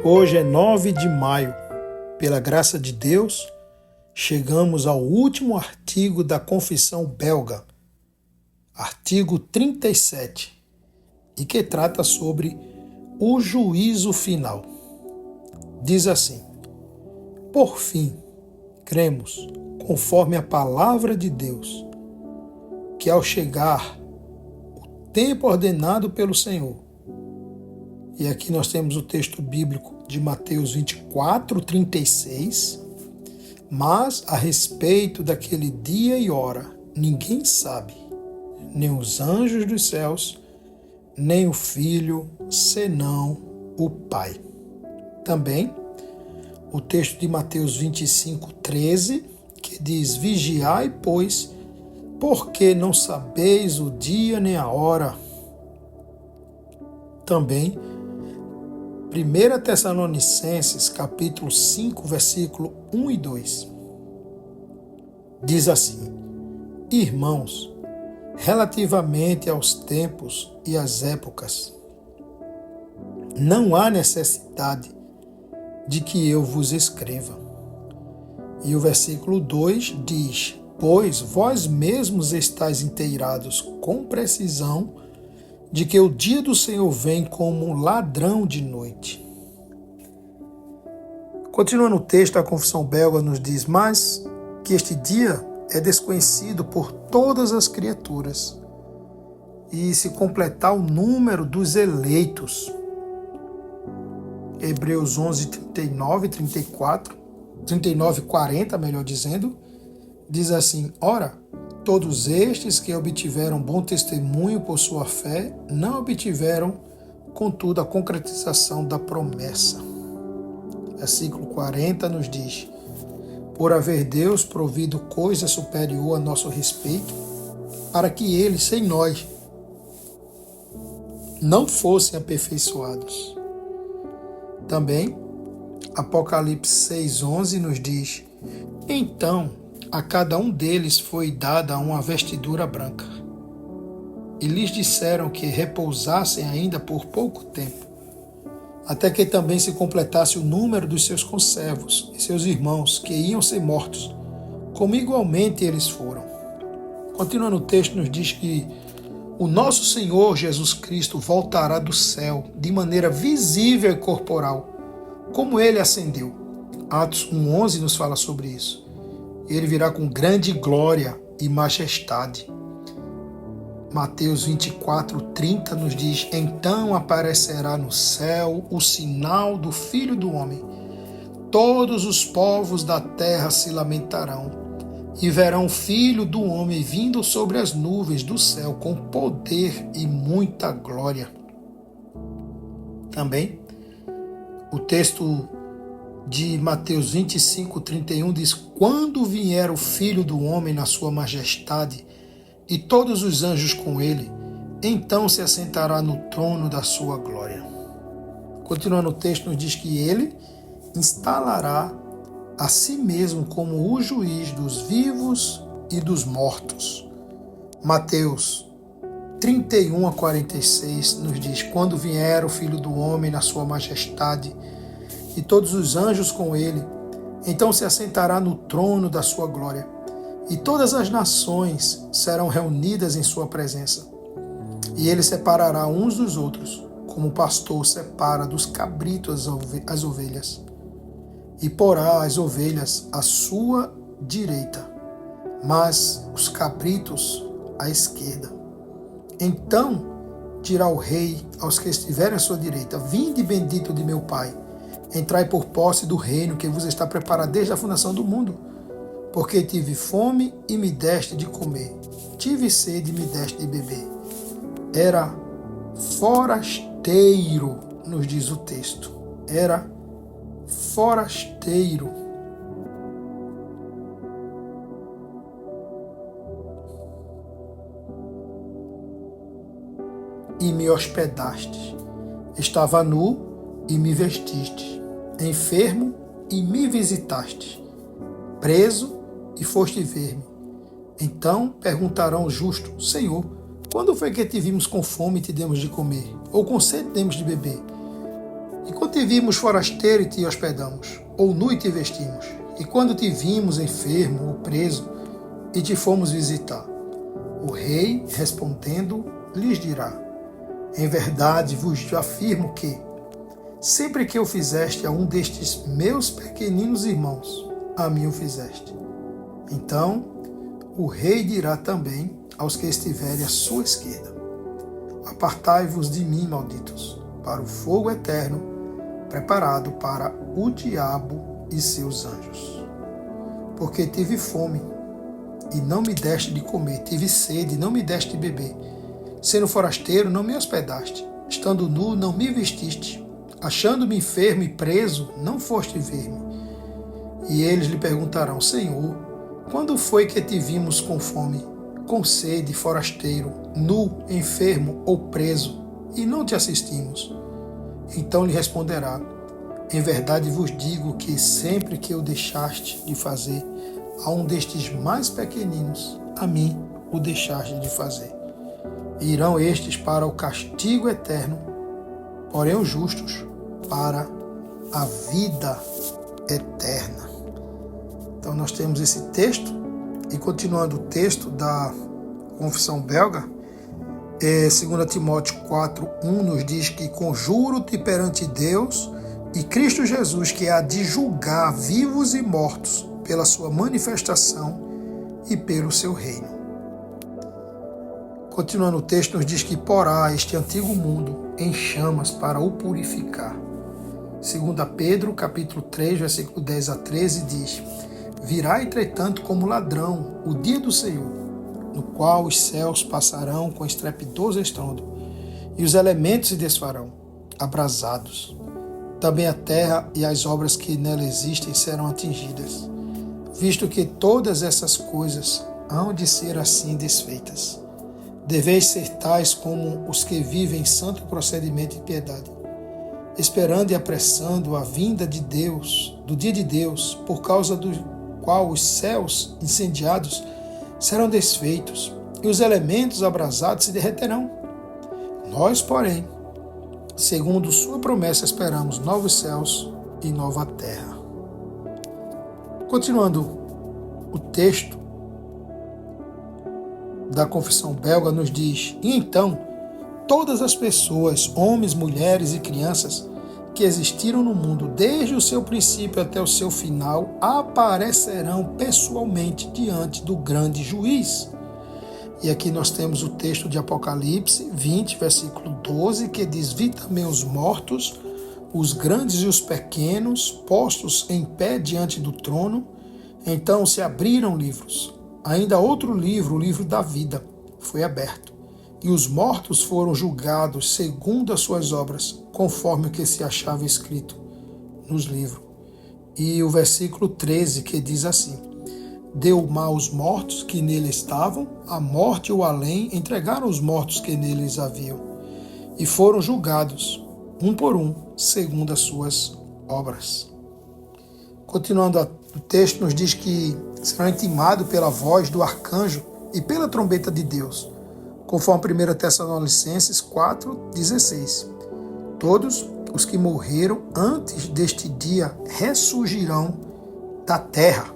Hoje é 9 de maio. Pela graça de Deus, chegamos ao último artigo da Confissão Belga, artigo 37, e que trata sobre o juízo final. Diz assim: por fim, cremos, conforme a palavra de Deus, que ao chegar o tempo ordenado pelo Senhor, e aqui nós temos o texto bíblico de Mateus 24:36, mas a respeito daquele dia e hora, ninguém sabe, nem os anjos dos céus, nem o Filho, senão o Pai. Também o texto de Mateus 25:13, que diz: vigiai, pois, porque não sabeis o dia nem a hora. Também 1 Tessalonicenses, capítulo 5, versículo 1 e 2. Diz assim: irmãos, relativamente aos tempos e às épocas, não há necessidade de que eu vos escreva. E o versículo 2 diz: pois vós mesmos estáis inteirados com precisão de que o dia do Senhor vem como ladrão de noite. Continuando o texto, a Confissão Belga nos diz: mas que este dia é desconhecido por todas as criaturas, e se completar o número dos eleitos. Hebreus 11:39, 34, 39:40, melhor dizendo, diz assim: ora, todos estes que obtiveram bom testemunho por sua fé, não obtiveram, contudo, a concretização da promessa. Versículo 40 nos diz: por haver Deus provido coisa superior a nosso respeito, para que eles, sem nós, não fossem aperfeiçoados. Também, Apocalipse 6:11 nos diz: então, a cada um deles foi dada uma vestidura branca. E lhes disseram que repousassem ainda por pouco tempo, até que também se completasse o número dos seus conservos e seus irmãos, que iam ser mortos, como igualmente eles foram. Continuando o texto, nos diz que o nosso Senhor Jesus Cristo voltará do céu de maneira visível e corporal, como ele ascendeu. Atos 1:11 nos fala sobre isso. Ele virá com grande glória e majestade. Mateus 24:30 nos diz: então aparecerá no céu o sinal do Filho do Homem. Todos os povos da terra se lamentarão e verão o Filho do Homem vindo sobre as nuvens do céu com poder e muita glória. Também o texto de Mateus 25:31 diz: quando vier o Filho do Homem na sua majestade e todos os anjos com ele, então se assentará no trono da sua glória. Continuando o texto, nos diz que ele instalará a si mesmo como o juiz dos vivos e dos mortos. Mateus 31:46 nos diz: quando vier o Filho do Homem na sua majestade e todos os anjos com ele, então se assentará no trono da sua glória, e todas as nações serão reunidas em sua presença. E ele separará uns dos outros, como o pastor separa dos cabritos as ovelhas, e porá as ovelhas à sua direita, mas os cabritos à esquerda. Então dirá o rei aos que estiverem à sua direita: vinde, bendito de meu Pai, entrai por posse do reino que vos está preparado desde a fundação do mundo. Porque tive fome e me deste de comer, tive sede e me deste de beber. Era forasteiro, nos diz o texto. Era forasteiro. E me hospedastes. Estava nu e me vestistes. Enfermo e me visitastes. Preso e foste ver-me. Então perguntarão o justo: Senhor, quando foi que te vimos com fome e te demos de comer? Ou com sede demos de beber? E quando te vimos forasteiro e te hospedamos, ou nu e te vestimos? E quando te vimos enfermo ou preso e te fomos visitar? O rei, respondendo, lhes dirá: em verdade vos afirmo que, sempre que o fizeste a um destes meus pequeninos irmãos, a mim o fizeste. Então o rei dirá também aos que estiverem à sua esquerda: apartai-vos de mim, malditos, para o fogo eterno, preparado para o diabo e seus anjos. Porque tive fome, e não me deste de comer, tive sede, e não me deste de beber. Sendo forasteiro, não me hospedaste, estando nu, não me vestiste, achando-me enfermo e preso, não foste ver-me. E eles lhe perguntarão: Senhor, quando foi que te vimos com fome, com sede, forasteiro, nu, enfermo ou preso, e não te assistimos? Então lhe responderá: em verdade vos digo que sempre que o deixaste de fazer a um destes mais pequeninos, a mim o deixaste de fazer. E irão estes para o castigo eterno, porém os justos para a vida eterna. Então nós temos esse texto, e continuando o texto da Confissão Belga, 2 Timóteo 4:1 nos diz que conjuro-te perante Deus e Cristo Jesus, que há de julgar vivos e mortos pela sua manifestação e pelo seu reino. Continuando o texto, nos diz que porá este antigo mundo em chamas para o purificar. 2 Pedro, capítulo 3, versículo 10 a 13, diz: virá, entretanto, como ladrão o dia do Senhor, no qual os céus passarão com estrepitoso estrondo, e os elementos se desfarão, abrasados. Também a terra e as obras que nela existem serão atingidas, visto que todas essas coisas hão de ser assim desfeitas. Deveis ser tais como os que vivem em santo procedimento e piedade, esperando e apressando a vinda de Deus, do dia de Deus, por causa do qual os céus incendiados serão desfeitos e os elementos abrasados se derreterão. Nós, porém, segundo sua promessa, esperamos novos céus e nova terra. Continuando o texto da Confissão Belga, nos diz: e então todas as pessoas, homens, mulheres e crianças que existiram no mundo desde o seu princípio até o seu final, aparecerão pessoalmente diante do grande juiz. E aqui nós temos o texto de Apocalipse 20, versículo 12, que diz: vi também os mortos, os grandes e os pequenos, postos em pé diante do trono. Então se abriram livros. Ainda outro livro, o livro da vida, foi aberto. E os mortos foram julgados segundo as suas obras, conforme o que se achava escrito nos livros. E o versículo 13, que diz assim: deu mal aos mortos que nele estavam, a morte e o além entregaram os mortos que neles haviam, e foram julgados, um por um, segundo as suas obras. Continuando o texto, nos diz que será intimado pela voz do arcanjo e pela trombeta de Deus, conforme 1 Tessalonicenses 4,16. Todos os que morreram antes deste dia ressurgirão da terra.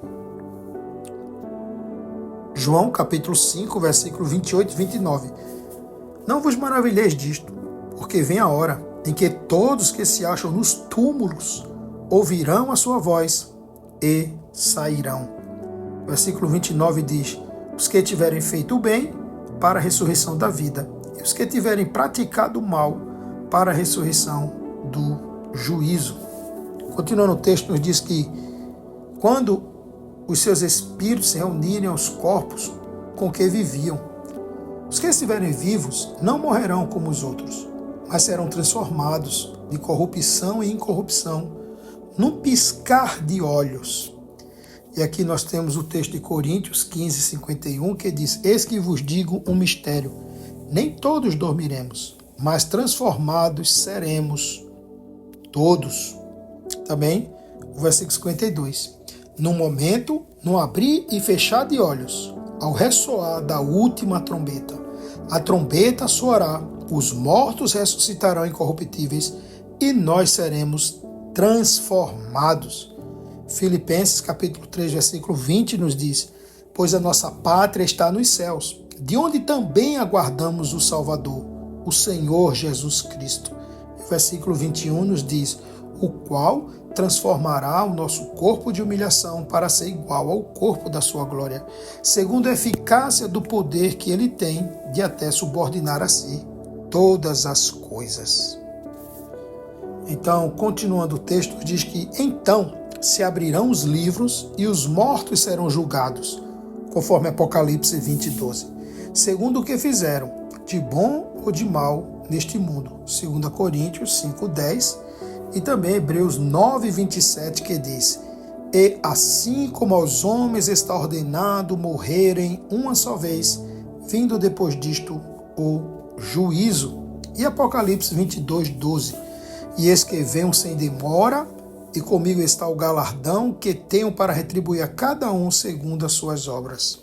João capítulo 5, versículo 28 e 29. Não vos maravilheis disto, porque vem a hora em que todos que se acham nos túmulos ouvirão a sua voz e sairão. Versículo 29 diz: os que tiverem feito o bem, para a ressurreição da vida, e os que tiverem praticado o mal, para a ressurreição do juízo. Continuando o texto, nos diz que quando os seus espíritos se reunirem aos corpos com que viviam, os que estiverem vivos não morrerão como os outros, mas serão transformados de corrupção em incorrupção, num piscar de olhos. E aqui nós temos o texto de Coríntios 15, 51, que diz: eis que vos digo um mistério, nem todos dormiremos, mas transformados seremos todos. Também o versículo 52. No momento, no abrir e fechar de olhos, ao ressoar da última trombeta, a trombeta soará, os mortos ressuscitarão incorruptíveis, e nós seremos transformados. Filipenses capítulo 3, versículo 20 nos diz: pois a nossa pátria está nos céus, de onde também aguardamos o Salvador, o Senhor Jesus Cristo. O versículo 21 nos diz: o qual transformará o nosso corpo de humilhação para ser igual ao corpo da sua glória, segundo a eficácia do poder que ele tem de até subordinar a si todas as coisas. Então, continuando o texto, diz que então se abrirão os livros e os mortos serão julgados, conforme Apocalipse 20:12, segundo o que fizeram, de bom ou de mal, neste mundo. 2 Coríntios 5:10 e também Hebreus 9:27, que diz: e assim como aos homens está ordenado morrerem uma só vez, vindo depois disto o juízo. E Apocalipse 22:12, e eis que venho sem demora, e comigo está o galardão que tenho para retribuir a cada um segundo as suas obras.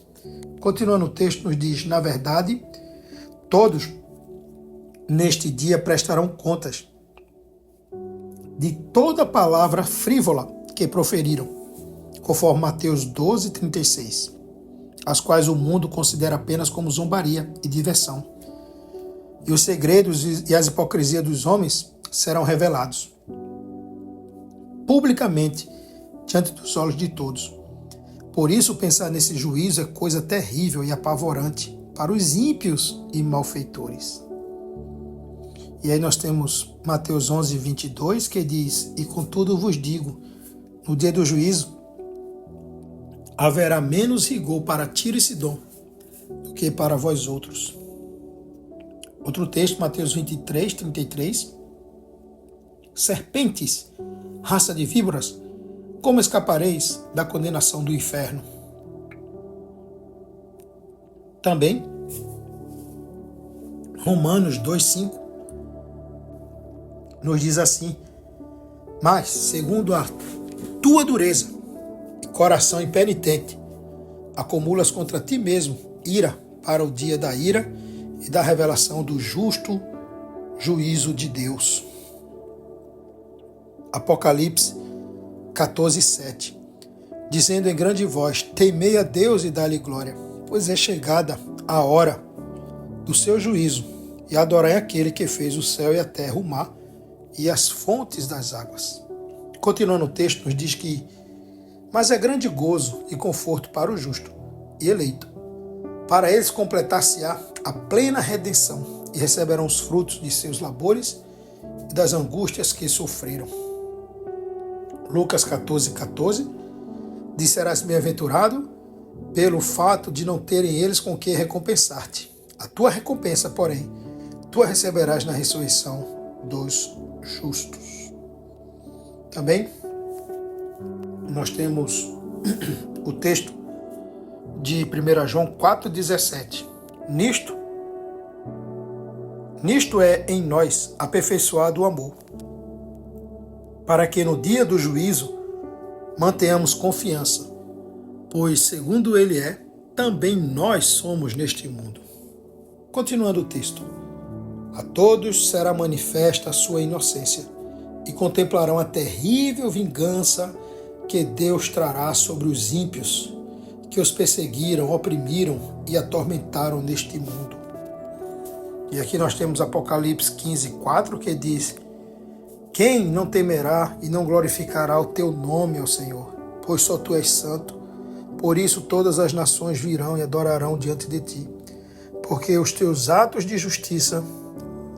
Continuando o texto, nos diz: na verdade, todos neste dia prestarão contas de toda palavra frívola que proferiram, conforme Mateus 12:36, as quais o mundo considera apenas como zombaria e diversão. E os segredos e as hipocrisias dos homens serão revelados publicamente diante dos olhos de todos. Por isso, pensar nesse juízo é coisa terrível e apavorante para os ímpios e malfeitores. E aí nós temos Mateus 11:22, que diz: e contudo vos digo, no dia do juízo haverá menos rigor para Tiro e Sidom do que para vós outros. Outro texto, Mateus 23:33, serpentes, raça de víboras, como escapareis da condenação do inferno? Também, Romanos 2:5, nos diz assim: mas, segundo a tua dureza e coração impenitente, acumulas contra ti mesmo ira para o dia da ira e da revelação do justo juízo de Deus. Apocalipse 14:7, dizendo em grande voz: temei a Deus e dá-lhe glória, pois é chegada a hora do seu juízo, e adorai aquele que fez o céu e a terra, o mar e as fontes das águas. Continuando o texto, nos diz que: mas é grande gozo e conforto para o justo e eleito. Para eles completar-se-á a plena redenção, e receberão os frutos de seus labores e das angústias que sofreram. Lucas 14:14, diz: serás bem-aventurado pelo fato de não terem eles com que recompensar-te. A tua recompensa, porém, tu a receberás na ressurreição dos justos. Também nós temos o texto de 1 João 4,17. Nisto é em nós aperfeiçoado o amor, para que no dia do juízo mantenhamos confiança, pois segundo ele é, também nós somos neste mundo. Continuando o texto: a todos será manifesta a sua inocência, e contemplarão a terrível vingança que Deus trará sobre os ímpios, que os perseguiram, oprimiram e atormentaram neste mundo. E aqui nós temos Apocalipse 15:4, que diz: quem não temerá e não glorificará o teu nome, ó Senhor? Pois só tu és santo. Por isso todas as nações virão e adorarão diante de ti, porque os teus atos de justiça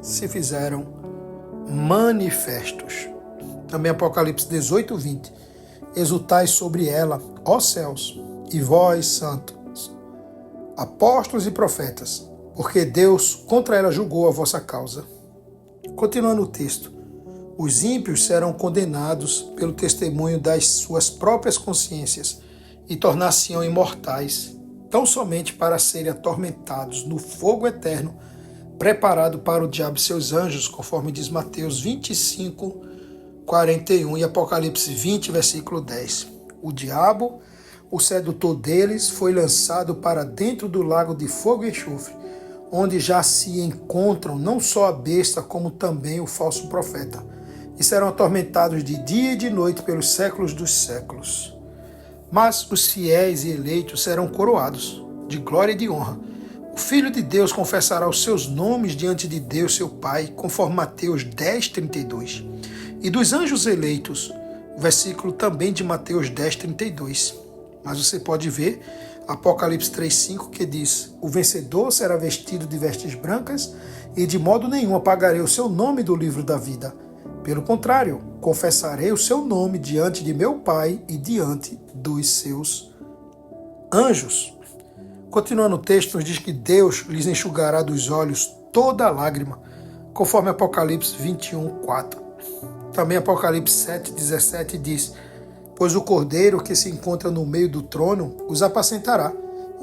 se fizeram manifestos. Também Apocalipse 18:20. Exultai sobre ela, ó céus, e vós, santos, apóstolos e profetas, porque Deus contra ela julgou a vossa causa. Continuando o texto: os ímpios serão condenados pelo testemunho das suas próprias consciências e tornar-se-ão imortais, tão somente para serem atormentados no fogo eterno, preparado para o diabo e seus anjos, conforme diz Mateus 25:41 e Apocalipse 20, versículo 10. O diabo, o sedutor deles, foi lançado para dentro do lago de fogo e enxofre, onde já se encontram não só a besta, como também o falso profeta, e serão atormentados de dia e de noite pelos séculos dos séculos. Mas os fiéis e eleitos serão coroados de glória e de honra. O Filho de Deus confessará os seus nomes diante de Deus, seu Pai, conforme Mateus 10:32. E dos anjos eleitos, o versículo também de Mateus 10:32. Mas você pode ver Apocalipse 3:5, que diz: o vencedor será vestido de vestes brancas e de modo nenhum apagarei o seu nome do livro da vida. Pelo contrário, confessarei o seu nome diante de meu Pai e diante dos seus anjos. Continuando o texto, nos diz que Deus lhes enxugará dos olhos toda lágrima, conforme Apocalipse 21:4. Também Apocalipse 7:17 diz: pois o Cordeiro que se encontra no meio do trono os apacentará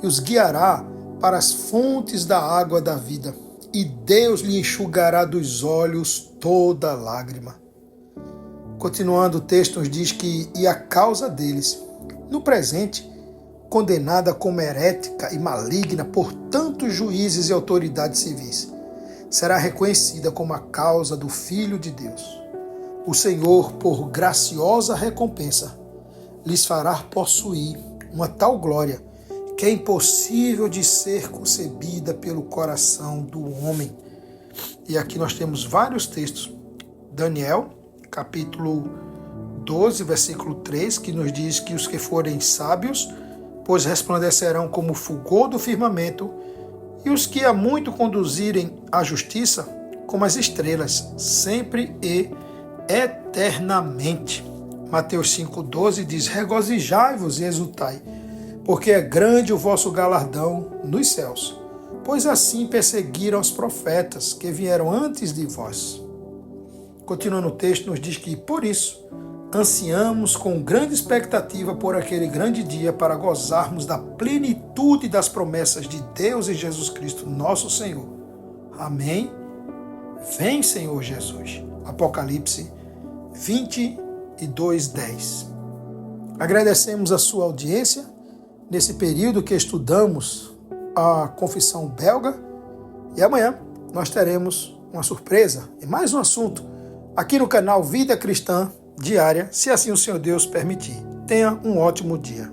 e os guiará para as fontes da água da vida, e Deus lhe enxugará dos olhos toda lágrima. Continuando o texto, nos diz que, e a causa deles, no presente, condenada como herética e maligna por tantos juízes e autoridades civis, será reconhecida como a causa do Filho de Deus. O Senhor, por graciosa recompensa, lhes fará possuir uma tal glória que é impossível de ser concebida pelo coração do homem. E aqui nós temos vários textos. Daniel, capítulo 12, versículo 3, que nos diz que os que forem sábios, pois resplandecerão como o fulgor do firmamento, e os que a muito conduzirem à justiça, como as estrelas, sempre e eternamente. Mateus 5,12 diz: regozijai-vos e exultai, porque é grande o vosso galardão nos céus, pois assim perseguiram os profetas que vieram antes de vós. Continuando o texto, nos diz que, por isso, ansiamos com grande expectativa por aquele grande dia para gozarmos da plenitude das promessas de Deus e Jesus Cristo, nosso Senhor. Amém? Vem, Senhor Jesus. Apocalipse 22:10. Agradecemos a sua audiência nesse período que estudamos a Confissão Belga, e amanhã nós teremos uma surpresa e mais um assunto aqui no canal Vida Cristã Diária, se assim o Senhor Deus permitir. Tenha um ótimo dia.